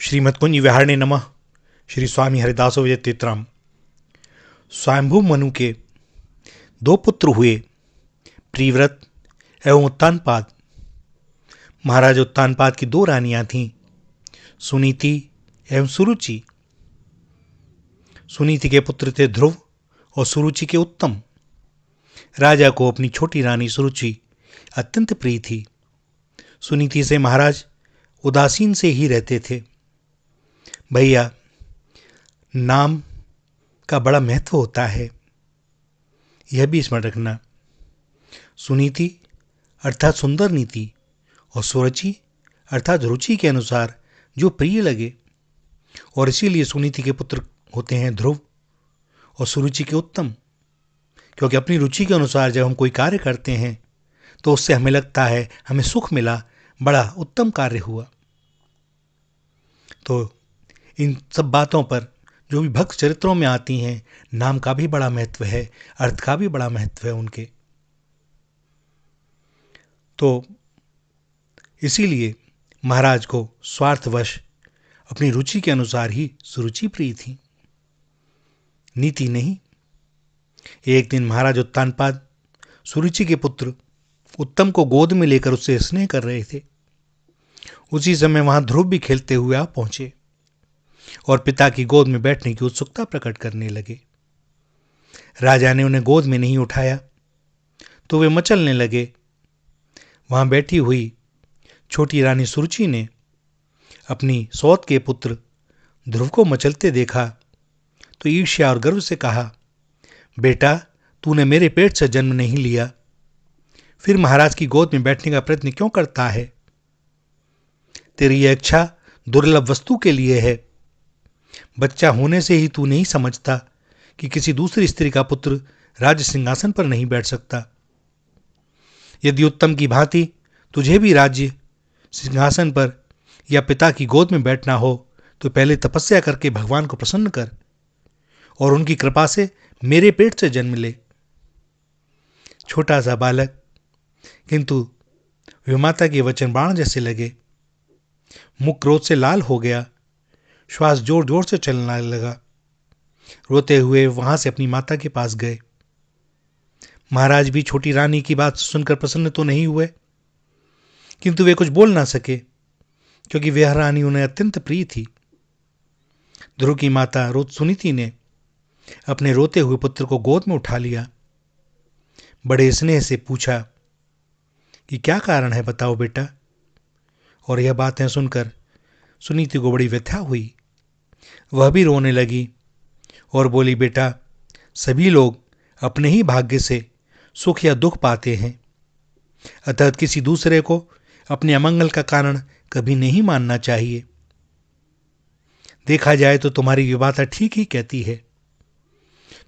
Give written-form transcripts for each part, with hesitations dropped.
श्रीमद्कुंज विहारिणे नमः। श्री स्वामी हरिदासो विजय तीर्थराम। स्वयंभू मनु के दो पुत्र हुए, प्रिव्रत एवं उत्तानपाद। महाराज उत्तानपाद की दो रानियां थीं, सुनीति एवं सुरुचि। सुनीति के पुत्र थे ध्रुव और सुरुचि के उत्तम। राजा को अपनी छोटी रानी सुरुचि अत्यंत प्रिय थी। सुनीति से महाराज उदासीन से ही रहते थे। भैया, नाम का बड़ा महत्व होता है, यह भी स्मरण रखना। सुनीति अर्थात सुंदर नीति और सुरुचि अर्थात रुचि के अनुसार जो प्रिय लगे, और इसीलिए सुनीति के पुत्र होते हैं ध्रुव और सुरुचि के उत्तम। क्योंकि अपनी रुचि के अनुसार जब हम कोई कार्य करते हैं तो उससे हमें लगता है हमें सुख मिला, बड़ा उत्तम कार्य हुआ। तो इन सब बातों पर जो भी भक्त चरित्रों में आती हैं, नाम का भी बड़ा महत्व है, अर्थ का भी बड़ा महत्व है उनके। तो इसीलिए महाराज को स्वार्थवश अपनी रुचि के अनुसार ही सुरुचि प्रिय थी, नीति नहीं। एक दिन महाराज उत्तानपाद सुरुचि के पुत्र उत्तम को गोद में लेकर उससे स्नेह कर रहे थे। उसी समय वहां ध्रुव भी खेलते हुए आ पहुंचे और पिता की गोद में बैठने की उत्सुकता प्रकट करने लगे। राजा ने उन्हें गोद में नहीं उठाया तो वे मचलने लगे। वहां बैठी हुई छोटी रानी सुरुचि ने अपनी सौत के पुत्र ध्रुव को मचलते देखा तो ईर्ष्या और गर्व से कहा, बेटा, तूने मेरे पेट से जन्म नहीं लिया, फिर महाराज की गोद में बैठने का प्रयत्न क्यों करता है? तेरी यह इच्छा दुर्लभ वस्तु के लिए है। बच्चा होने से ही तू नहीं समझता कि किसी दूसरी स्त्री का पुत्र राज्य सिंहासन पर नहीं बैठ सकता। यदि उत्तम की भांति तुझे भी राज्य सिंहासन पर या पिता की गोद में बैठना हो तो पहले तपस्या करके भगवान को प्रसन्न कर और उनकी कृपा से मेरे पेट से जन्म ले। छोटा सा बालक, किंतु विमाता के वचन बाण जैसे लगे। मुख क्रोध से लाल हो गया, श्वास जोर जोर से चलने लगा। रोते हुए वहां से अपनी माता के पास गए। महाराज भी छोटी रानी की बात सुनकर प्रसन्न तो नहीं हुए, किंतु वे कुछ बोल ना सके क्योंकि वह रानी उन्हें अत्यंत प्रिय थी। ध्रुव की माता सुनीति ने अपने रोते हुए पुत्र को गोद में उठा लिया। बड़े स्नेह से पूछा कि क्या कारण है, बताओ बेटा। और यह बातें सुनकर सुनीति को बड़ी व्यथा हुई। वह भी रोने लगी और बोली, बेटा, सभी लोग अपने ही भाग्य से सुख या दुख पाते हैं, अतः किसी दूसरे को अपने अमंगल का कारण कभी नहीं मानना चाहिए। देखा जाए तो तुम्हारी विवाहता ठीक ही कहती है।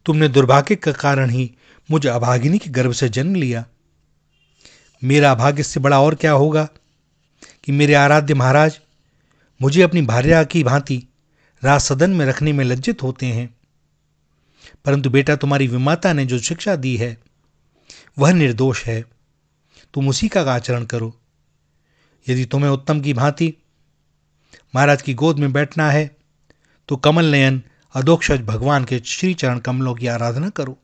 तुमने दुर्भाग्य के कारण ही मुझ अभागिनी के गर्भ से जन्म लिया। मेरा अभाग्य से बड़ा और क्या होगा कि मेरे आराध्य महाराज मुझे अपनी भार्या की भांति राज सदन में रखने में लज्जित होते हैं। परंतु बेटा, तुम्हारी विमाता ने जो शिक्षा दी है वह निर्दोष है, तुम उसी का आचरण करो। यदि तुम्हें उत्तम की भांति महाराज की गोद में बैठना है तो कमल नयन अधोक्षज भगवान के श्री चरण कमलों की आराधना करो,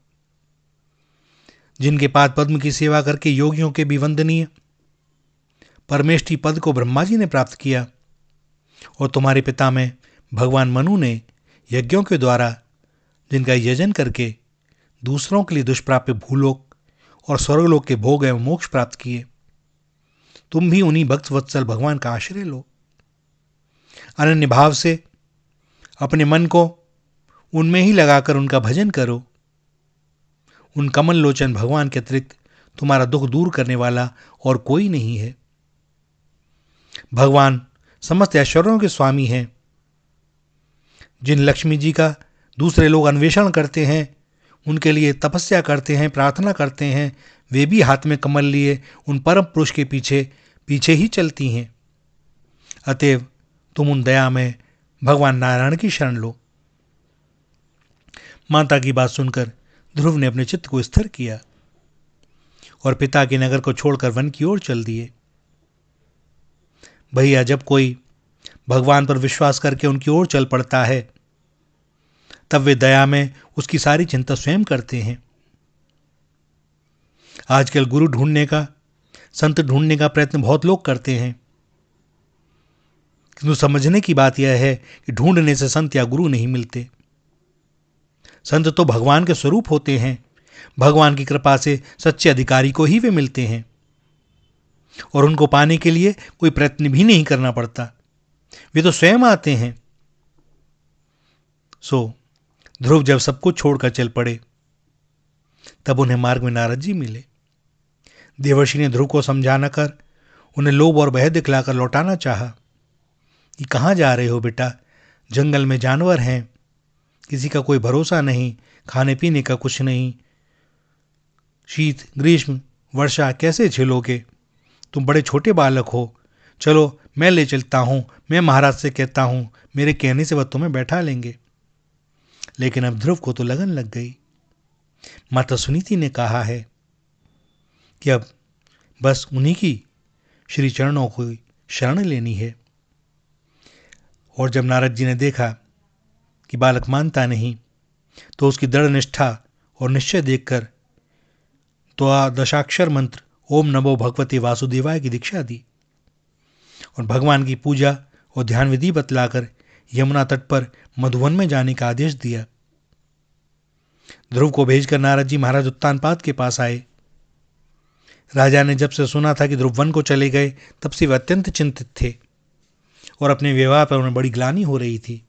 जिनके पाद पद्म की सेवा करके योगियों के भी वंदनीय परमेष्ठी पद को ब्रह्मा जी ने प्राप्त किया। और तुम्हारे पिता में भगवान मनु ने यज्ञों के द्वारा जिनका यजन करके दूसरों के लिए दुष्प्राप्य भूलोक और स्वर्गलोक के भोग एवं मोक्ष प्राप्त किए। तुम भी उन्हीं भक्त वत्सल भगवान का आश्रय लो। अनन्य भाव से अपने मन को उनमें ही लगाकर उनका भजन करो। उन कमल लोचन भगवान के अतिरिक्त तुम्हारा दुख दूर करने वाला और कोई नहीं है। भगवान समस्त ऐश्वर्यों के स्वामी हैं। जिन लक्ष्मी जी का दूसरे लोग अन्वेषण करते हैं, उनके लिए तपस्या करते हैं, प्रार्थना करते हैं, वे भी हाथ में कमल लिए उन परम पुरुष के पीछे पीछे ही चलती हैं। अतएव तुम उन दया में भगवान नारायण की शरण लो। माता की बात सुनकर ध्रुव ने अपने चित्त को स्थिर किया और पिता के नगर को छोड़कर वन की ओर चल दिए। भैया, जब कोई भगवान पर विश्वास करके उनकी ओर चल पड़ता है, तब वे दया में उसकी सारी चिंता स्वयं करते हैं। आजकल गुरु ढूंढने का, संत ढूंढने का प्रयत्न बहुत लोग करते हैं, किंतु समझने की बात यह है कि ढूंढने से संत या गुरु नहीं मिलते। संत तो भगवान के स्वरूप होते हैं। भगवान की कृपा से सच्चे अधिकारी को ही वे मिलते हैं और उनको पाने के लिए कोई प्रयत्न भी नहीं करना पड़ता, वे तो स्वयं आते हैं। सो ध्रुव जब सब कुछ छोड़कर चल पड़े, तब उन्हें मार्ग में नारद जी मिले। देवर्षि ने ध्रुव को समझाना कर उन्हें लोभ और भय दिखलाकर लौटाना चाहा कि कहाँ जा रहे हो बेटा, जंगल में जानवर हैं, किसी का कोई भरोसा नहीं, खाने पीने का कुछ नहीं, शीत ग्रीष्म वर्षा कैसे झेलोगे, तुम बड़े छोटे बालक हो, चलो मैं ले चलता हूँ, मैं महाराज से कहता हूँ, मेरे कहने से वह तुम्हें बैठा लेंगे। लेकिन अब ध्रुव को तो लगन लग गई। माता सुनीति ने कहा है कि अब बस उन्हीं की श्री चरणों को शरण लेनी है। और जब नारद जी ने देखा कि बालक मानता नहीं, तो उसकी दृढ़ निष्ठा और निश्चय देखकर तो दशाक्षर मंत्र ओम नमो भगवते वासुदेवाय की दीक्षा दी और भगवान की पूजा और ध्यान विधि बतलाकर यमुना तट पर मधुवन में जाने का आदेश दिया। ध्रुव को भेजकर नारद जी महाराज उत्तानपाद के पास आए। राजा ने जब से सुना था कि ध्रुव वन को चले गए, तब से वे अत्यंत चिंतित थे और अपने व्यवहार पर उन्हें बड़ी ग्लानि हो रही थी,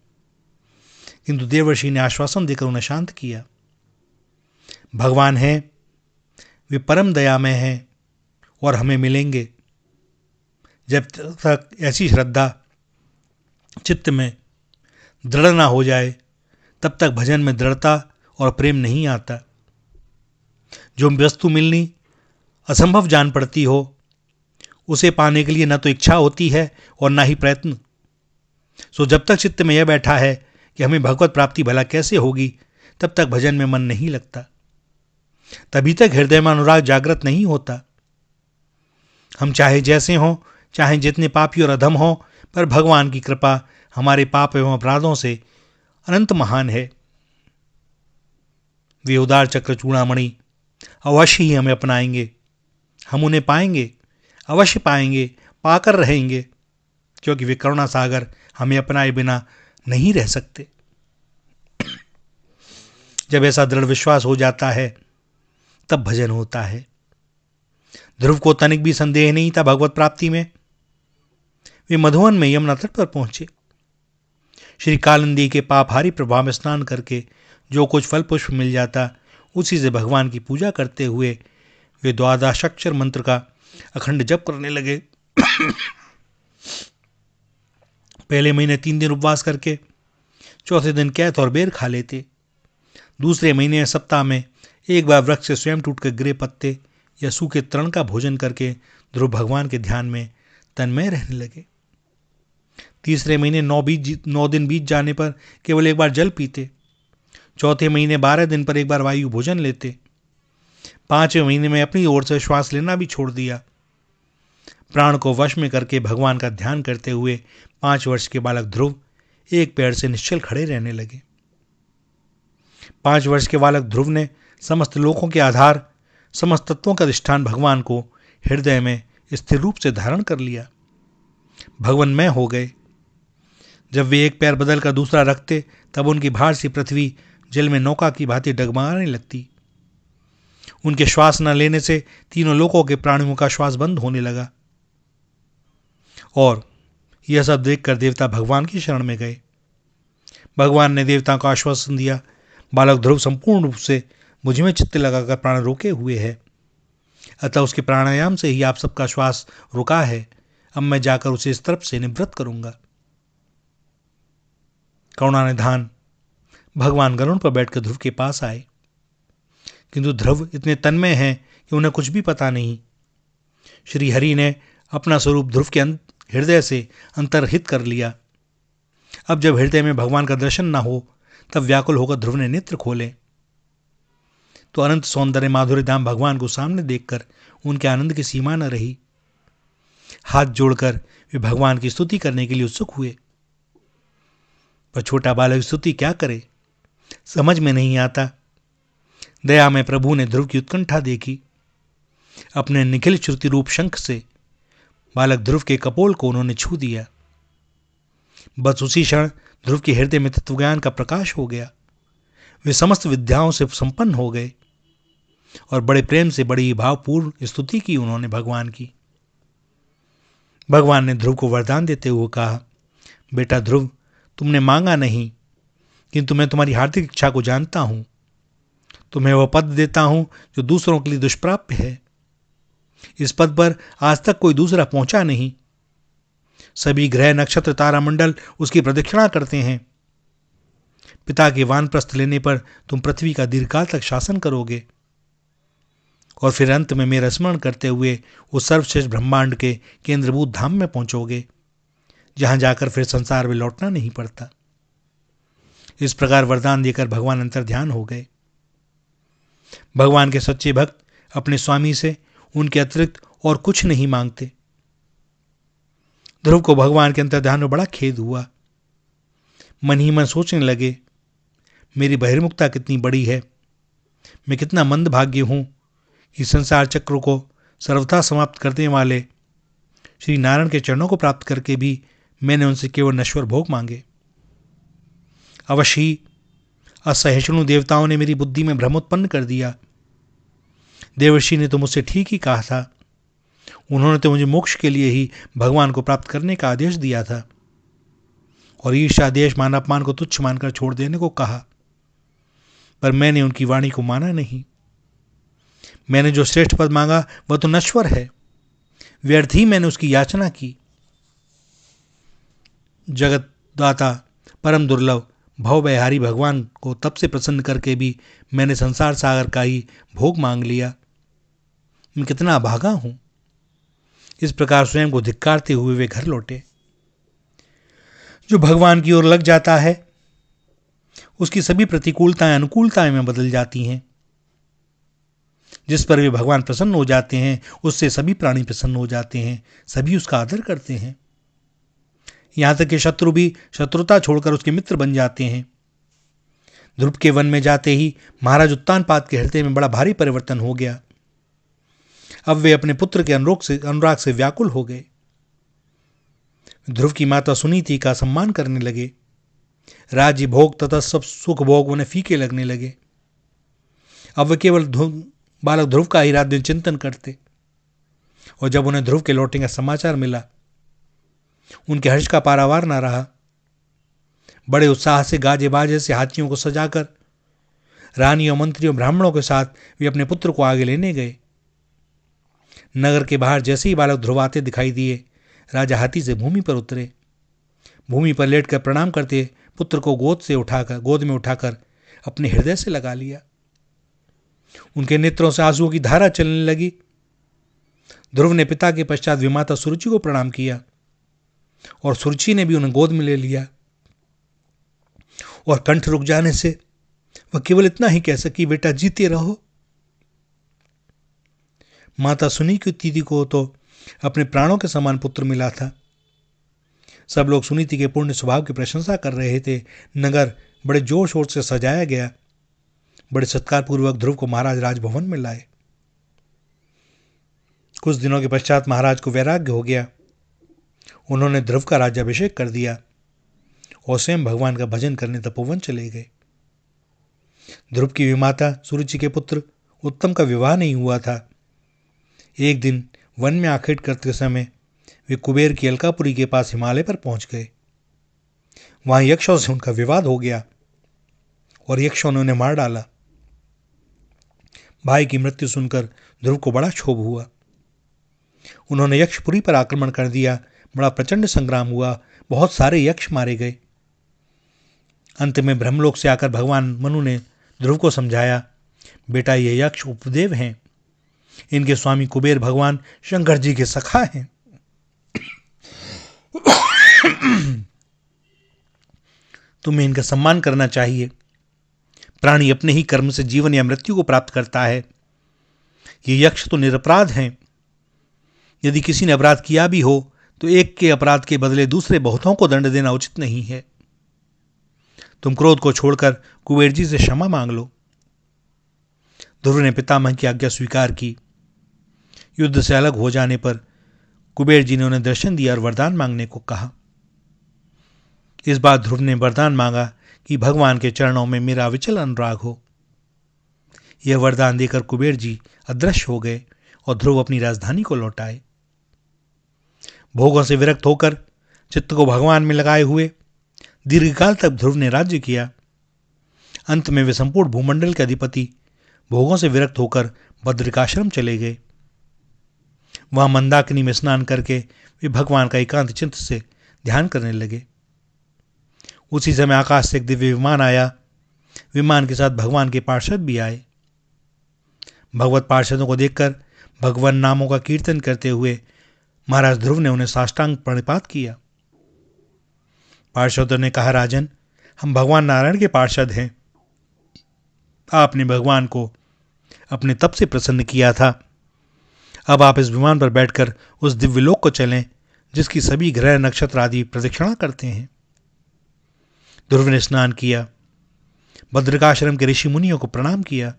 किंतु देवर्षि ने आश्वासन देकर उन्हें शांत किया। भगवान हैं, वे परम दयामय हैं और हमें मिलेंगे। जब तक ऐसी श्रद्धा चित्त में दृढ़ ना हो जाए, तब तक भजन में दृढ़ता और प्रेम नहीं आता। जो वस्तु मिलनी असंभव जान पड़ती हो, उसे पाने के लिए न तो इच्छा होती है और ना ही प्रयत्न। सो जब तक चित्त में यह बैठा है कि हमें भगवत प्राप्ति भला कैसे होगी, तब तक भजन में मन नहीं लगता, तभी तक हृदय में अनुराग जागृत नहीं होता। हम चाहे जैसे हों, चाहे जितने पापी और अधम हों, पर भगवान की कृपा हमारे पाप एवं अपराधों से अनंत महान है। वे उदार चक्र चूड़ामणि अवश्य ही हमें अपनाएंगे, हम उन्हें पाएंगे, अवश्य पाएंगे, पाकर रहेंगे, क्योंकि वे करुणा सागर हमें अपनाए बिना नहीं रह सकते। जब ऐसा दृढ़ विश्वास हो जाता है, तब भजन होता है। ध्रुव को तनिक भी संदेह नहीं था भगवत प्राप्ति में। वे मधुवन में यमुना तट पर पहुंचे। श्री कालिंदी के पापहारी प्रभाव में स्नान करके जो कुछ फल पुष्प मिल जाता, उसी से भगवान की पूजा करते हुए वे द्वादशाक्षर मंत्र का अखंड जप करने लगे। पहले महीने 3 दिन उपवास करके चौथे दिन कैथ और बेर खा लेते। दूसरे महीने सप्ताह में एक बार वृक्ष से स्वयं टूटकर गिरे पत्ते या सूखे तृण का भोजन करके ध्रुव भगवान के ध्यान में तन्मय रहने लगे। तीसरे महीने 9 दिन बीत जाने पर केवल एक बार जल पीते। चौथे महीने 12 दिन पर एक बार वायु भोजन लेते। 5वें महीने में अपनी ओर से श्वास लेना भी छोड़ दिया। प्राण को वश में करके भगवान का ध्यान करते हुए 5 वर्ष के बालक ध्रुव एक पैर से निश्चल खड़े रहने लगे। 5 वर्ष के बालक ध्रुव ने समस्त लोकों के आधार, समस्त तत्वों का अधिष्ठान भगवान को हृदय में स्थिर रूप से धारण कर लिया। भगवानमय हो गए। जब वे एक पैर बदल कर दूसरा रखते, तब उनकी भार सी पृथ्वी जल में नौका की भांति डगमगाने लगती। उनके श्वास न लेने से तीनों लोकों के प्राणियों का श्वास बंद होने लगा। और यह सब देखकर देवता भगवान की शरण में गए। भगवान ने देवताओं को आश्वासन दिया, बालक ध्रुव संपूर्ण रूप से मुझ में चित्त लगाकर प्राण रोके हुए है, अतः उसके प्राणायाम से ही आप सबका श्वास रुका है। अब मैं जाकर उसे इस तरफ से निवृत्त करूंगा। करुणानिधान भगवान गरुड़ पर बैठकर ध्रुव के पास आए, किंतु ध्रुव इतने तन्मय हैं कि उन्हें कुछ भी पता नहीं। श्री हरि ने अपना स्वरूप ध्रुव के हृदय से अंतर्हित कर लिया। अब जब हृदय में भगवान का दर्शन न हो, तब व्याकुल होकर ध्रुव ने नेत्र खोले तो अनंत सौंदर्य माधुर्य धाम भगवान को सामने देखकर उनके आनंद की सीमा न रही। हाथ जोड़कर वे भगवान की स्तुति करने के लिए उत्सुक हुए, पर छोटा बालक स्तुति क्या करे, समझ में नहीं आता। दया में प्रभु ने ध्रुव की उत्कंठा देखी। अपने निखिल श्रुति रूप शंख से बालक ध्रुव के कपोल को उन्होंने छू दिया। बस उसी क्षण ध्रुव के हृदय में तत्वज्ञान का प्रकाश हो गया। वे समस्त विद्याओं से संपन्न हो गए और बड़े प्रेम से बड़ी भावपूर्ण स्तुति की उन्होंने भगवान की। भगवान ने ध्रुव को वरदान देते हुए कहा, बेटा ध्रुव, तुमने मांगा नहीं, किंतु मैं तुम्हारी हार्दिक इच्छा को जानता हूं। तुम्हें वह पद देता हूं जो दूसरों के लिए दुष्प्राप्य है। इस पद पर आज तक कोई दूसरा पहुंचा नहीं। सभी ग्रह, नक्षत्र, तारामंडल उसकी प्रदक्षिणा करते हैं। पिता के वानप्रस्थ लेने पर तुम पृथ्वी का दीर्घकाल तक शासन करोगे और फिर अंत में मेरा स्मरण करते हुए उस सर्वश्रेष्ठ ब्रह्मांड के केंद्रभूत धाम में पहुंचोगे, जहां जाकर फिर संसार में लौटना नहीं पड़ता। इस प्रकार वरदान देकर भगवान अंतर्ध्यान हो गए। भगवान के सच्चे भक्त अपने स्वामी से उनके अतिरिक्त और कुछ नहीं मांगते। ध्रुव को भगवान के अंतर्ध्यान में बड़ा खेद हुआ। मन ही मन सोचने लगे, मेरी बहिर्मुखता कितनी बड़ी है, मैं कितना मंदभाग्य हूं कि संसार चक्र को सर्वथा समाप्त करने वाले श्री नारायण के चरणों को प्राप्त करके भी मैंने उनसे केवल नश्वर भोग मांगे। अवश्य ही असहिष्णु देवताओं ने मेरी बुद्धि में भ्रम उत्पन्न कर दिया। देवर्षि ने तो मुझसे ठीक ही कहा था। उन्होंने तो मुझे मोक्ष के लिए ही भगवान को प्राप्त करने का आदेश दिया था और ईर्ष्या, देश, मान, अपमान को तुच्छ मानकर छोड़ देने को कहा, पर मैंने उनकी वाणी को माना नहीं। मैंने जो श्रेष्ठ पद मांगा वह तो नश्वर है, व्यर्थ ही मैंने उसकी याचना की। जगत दाता परम दुर्लभ भवभयहारी भगवान को तब से प्रसन्न करके भी मैंने संसार सागर का ही भोग मांग लिया। मैं कितना अभागा हूं। इस प्रकार स्वयं को धिक्कारते हुए वे घर लौटे। जो भगवान की ओर लग जाता है उसकी सभी प्रतिकूलताएं अनुकूलताएं में बदल जाती हैं। जिस पर वे भगवान प्रसन्न हो जाते हैं उससे सभी प्राणी प्रसन्न हो जाते हैं, सभी उसका आदर करते हैं। यहां तक कि शत्रु भी शत्रुता छोड़कर उसके मित्र बन जाते हैं। ध्रुव के वन में जाते ही महाराज उत्तानपाद के हृदय में बड़ा भारी परिवर्तन हो गया। अब वे अपने पुत्र के अनुराग से व्याकुल हो गए। ध्रुव की माता सुनीति का सम्मान करने लगे। राज्य भोग तथा सब सुख भोग उन्हें फीके लगने लगे। अब वे केवल बालक ध्रुव का ही रात दिन चिंतन करते और जब उन्हें ध्रुव के लौटने का समाचार मिला उनके हर्ष का पारावार न रहा। बड़े उत्साह से गाजे बाजे से हाथियों को सजाकर रानियों, मंत्रियों, ब्राह्मणों के साथ वे अपने पुत्र को आगे लेने गए। नगर के बाहर जैसे ही बालक ध्रुव आते दिखाई दिए, राजा हाथी से भूमि पर उतरे। भूमि पर लेटकर प्रणाम करते पुत्र को गोद में उठाकर अपने हृदय से लगा लिया। उनके नेत्रों से आंसुओं की धारा चलने लगी। ध्रुव ने पिता के पश्चात विमाता सुरुचि को प्रणाम किया और सुरुचि ने भी उन्हें गोद में ले लिया और कंठ रुक जाने से वह केवल इतना ही कह सकी, बेटा जीते रहो। माता सुनीति को तो अपने प्राणों के समान पुत्र मिला था। सब लोग सुनीति के पूर्ण स्वभाव की प्रशंसा कर रहे थे। नगर बड़े जोर शोर से सजाया गया। बड़े सत्कार पूर्वक ध्रुव को महाराज राजभवन में लाए। कुछ दिनों के पश्चात महाराज को वैराग्य हो गया। उन्होंने ध्रुव का राज्याभिषेक कर दिया और स्वयं भगवान का भजन करने तपोवन चले गए। ध्रुव की विमाता सुरुचि के पुत्र उत्तम का विवाह नहीं हुआ था। एक दिन वन में आखेट करते समय वे कुबेर की अलकापुरी के पास हिमालय पर पहुंच गए। वहां यक्षों से उनका विवाद हो गया और यक्षों ने उन्हें मार डाला। भाई की मृत्यु सुनकर ध्रुव को बड़ा क्षोभ हुआ। उन्होंने यक्षपुरी पर आक्रमण कर दिया। बड़ा प्रचंड संग्राम हुआ। बहुत सारे यक्ष मारे गए। अंत में ब्रह्मलोक से आकर भगवान मनु ने ध्रुव को समझाया, बेटा ये यक्ष उपदेव हैं। इनके स्वामी कुबेर भगवान शंकर जी के सखा हैं। तुम्हें इनका सम्मान करना चाहिए। प्राणी अपने ही कर्म से जीवन या मृत्यु को प्राप्त करता है। ये यक्ष तो निरपराध हैं। यदि किसी ने अपराध किया भी हो तो एक के अपराध के बदले दूसरे बहुतों को दंड देना उचित नहीं है। तुम क्रोध को छोड़कर कुबेर जी से क्षमा मांग लो। ध्रुव ने पितामह की आज्ञा स्वीकार की। युद्ध से अलग हो जाने पर कुबेर जी ने उन्हें दर्शन दिया और वरदान मांगने को कहा। इस बार ध्रुव ने वरदान मांगा कि भगवान के चरणों में मेरा अविचल अनुराग हो। यह वरदान देकर कुबेर जी अदृश्य हो गए और ध्रुव अपनी राजधानी को लौट आए। भोगों से विरक्त होकर चित्त को भगवान में लगाए हुए दीर्घकाल तक ध्रुव ने राज्य किया। अंत में वे संपूर्ण भूमंडल के अधिपति भोगों से विरक्त होकर बद्रिकाश्रम चले गए। वहां मंदाकिनी में स्नान करके वे भगवान का एकांत चित्त से ध्यान करने लगे। उसी समय आकाश से एक दिव्य विमान आया। विमान के साथ भगवान के पार्षद भी आए। भगवत पार्षदों को देखकर भगवान नामों का कीर्तन करते हुए महाराज ध्रुव ने उन्हें साष्टांग प्रणिपात किया। पार्षदों ने कहा, राजन, हम भगवान नारायण के पार्षद हैं। आपने भगवान को अपने तप से प्रसन्न किया था। अब आप इस विमान पर बैठकर उस दिव्य लोक को चलें जिसकी सभी ग्रह नक्षत्र आदि प्रदक्षिणा करते हैं। ध्रुव ने स्नान किया, बद्रिकाश्रम के ऋषि मुनियों को प्रणाम किया।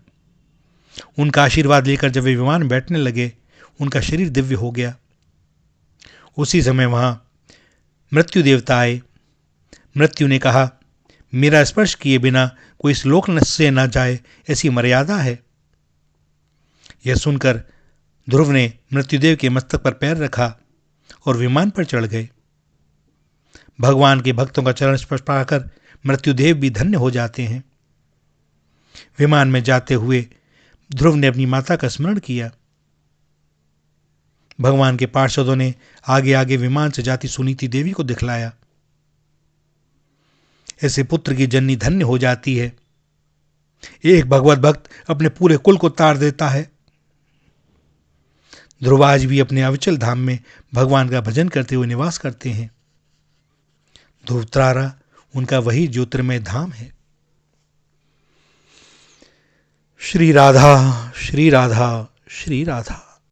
उनका आशीर्वाद लेकर जब वे विमान में बैठने लगे, उनका शरीर दिव्य हो गया। उसी समय वहां मृत्यु देवता आए। मृत्यु ने कहा, मेरा स्पर्श किए बिना कोई इस लोक से न जाए, ऐसी मर्यादा है। यह सुनकर ध्रुव ने मृत्युदेव के मस्तक पर पैर रखा और विमान पर चढ़ गए। भगवान के भक्तों का चरण स्पर्श पाकर मृत्युदेव भी धन्य हो जाते हैं। विमान में जाते हुए ध्रुव ने अपनी माता का स्मरण किया। भगवान के पार्षदों ने आगे आगे विमान से जाती सुनीति देवी को दिखलाया। ऐसे पुत्र की जननी धन्य हो जाती है। एक भगवत भक्त अपने पूरे कुल को तार देता है। ध्रुव आज भी अपने अविचल धाम में भगवान का भजन करते हुए निवास करते हैं। ध्रुवतारा उनका वही ज्योतिर्मय धाम है। श्री राधा श्री राधा श्री राधा।